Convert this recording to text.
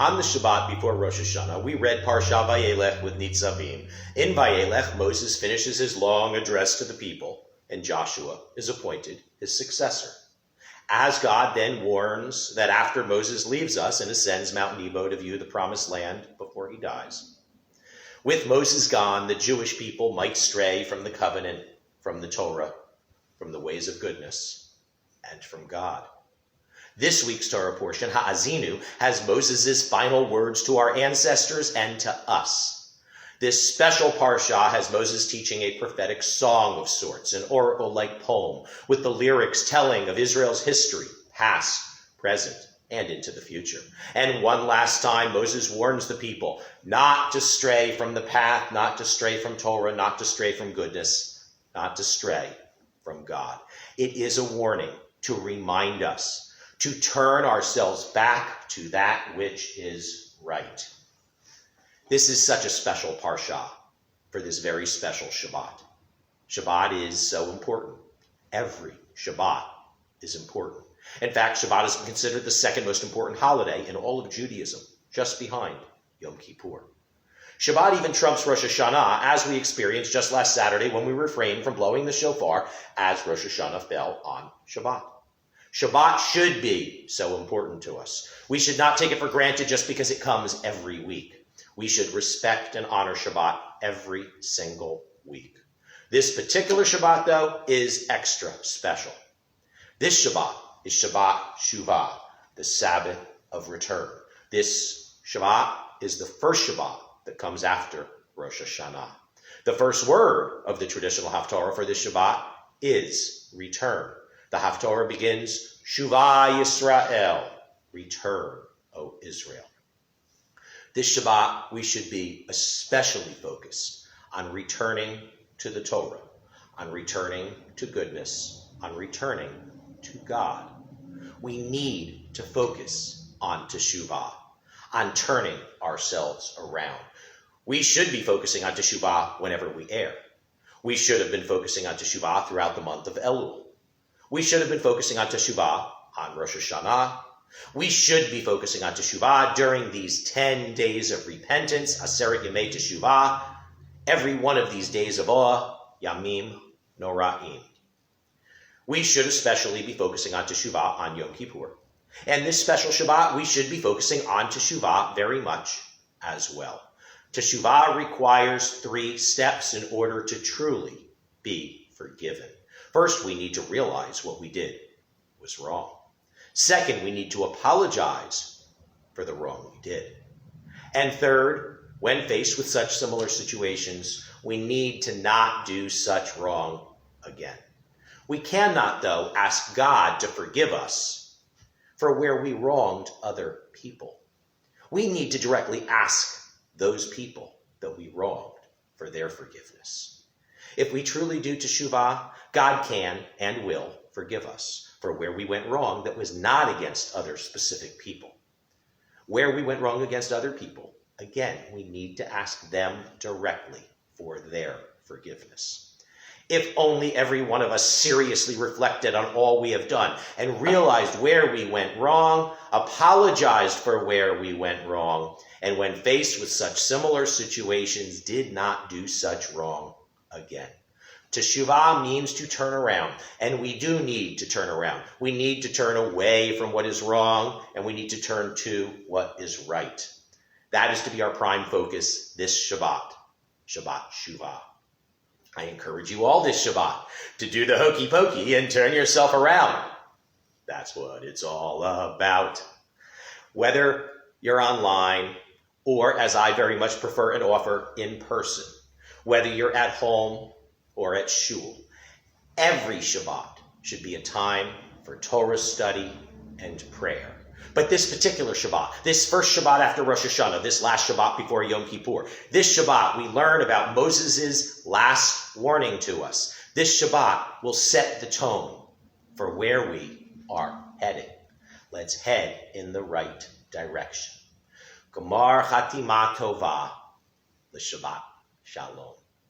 On the Shabbat before Rosh Hashanah, we read Parsha Vayelech with Nitzavim. In Vayelech, Moses finishes his long address to the people, and Joshua is appointed his successor. As God then warns that after Moses leaves us and ascends Mount Nebo to view the promised land before he dies. With Moses gone, the Jewish people might stray from the covenant, from the Torah, from the ways of goodness, and from God. This week's Torah portion, Haazinu, has Moses' final words to our ancestors and to us. This special parsha has Moses teaching a prophetic song of sorts, an oracle-like poem, with the lyrics telling of Israel's history, past, present, and into the future. And one last time, Moses warns the people not to stray from the path, not to stray from Torah, not to stray from goodness, not to stray from God. It is a warning to remind us to turn ourselves back to that which is right. This is such a special parsha for this very special Shabbat. Shabbat is so important. Every Shabbat is important. In fact, Shabbat is considered the second most important holiday in all of Judaism, just behind Yom Kippur. Shabbat even trumps Rosh Hashanah, as we experienced just last Saturday when we refrained from blowing the shofar as Rosh Hashanah fell on Shabbat. Shabbat should be so important to us. We should not take it for granted just because it comes every week. We should respect and honor Shabbat every single week. This particular Shabbat, though, is extra special. This Shabbat is Shabbat Shuva, the Sabbath of return. This Shabbat is the first Shabbat that comes after Rosh Hashanah. The first word of the traditional Haftorah for this Shabbat is return. The Haftorah begins, Shuvah Yisrael, return, O Israel. This Shabbat, we should be especially focused on returning to the Torah, on returning to goodness, on returning to God. We need to focus on Teshuvah, on turning ourselves around. We should be focusing on Teshuvah whenever we err. We should have been focusing on Teshuvah throughout the month of Elul. We should have been focusing on Teshuvah on Rosh Hashanah. We should be focusing on Teshuvah during these 10 days of repentance, Aseret Yemei Teshuvah, every one of these days of awe, Yamim Noraim. We should especially be focusing on Teshuvah on Yom Kippur. And this special Shabbat, we should be focusing on Teshuvah very much as well. Teshuvah requires 3 steps in order to truly be forgiven. First, we need to realize what we did was wrong. Second, we need to apologize for the wrong we did. And third, when faced with such similar situations, we need to not do such wrong again. We cannot, though, ask God to forgive us for where we wronged other people. We need to directly ask those people that we wronged for their forgiveness. If we truly do Teshuvah, God can and will forgive us for where we went wrong that was not against other specific people. Where we went wrong against other people, again, we need to ask them directly for their forgiveness. If only every one of us seriously reflected on all we have done and realized where we went wrong, apologized for where we went wrong, and when faced with such similar situations, did not do such wrong again. Teshuvah means to turn around, and we do need to turn around. We need to turn away from what is wrong, and we need to turn to what is right. That is to be our prime focus this Shabbat, Shabbat Shuva. I encourage you all this Shabbat to do the hokey pokey and turn yourself around. That's what it's all about. Whether you're online or, as I very much prefer and offer, in person, whether you're at home or at shul, every Shabbat should be a time for Torah study and prayer. But this particular Shabbat, this first Shabbat after Rosh Hashanah, this last Shabbat before Yom Kippur, this Shabbat we learn about Moses' last warning to us. This Shabbat will set the tone for where we are heading. Let's head in the right direction. Gomar Chatima Tova, the Shabbat Shalom.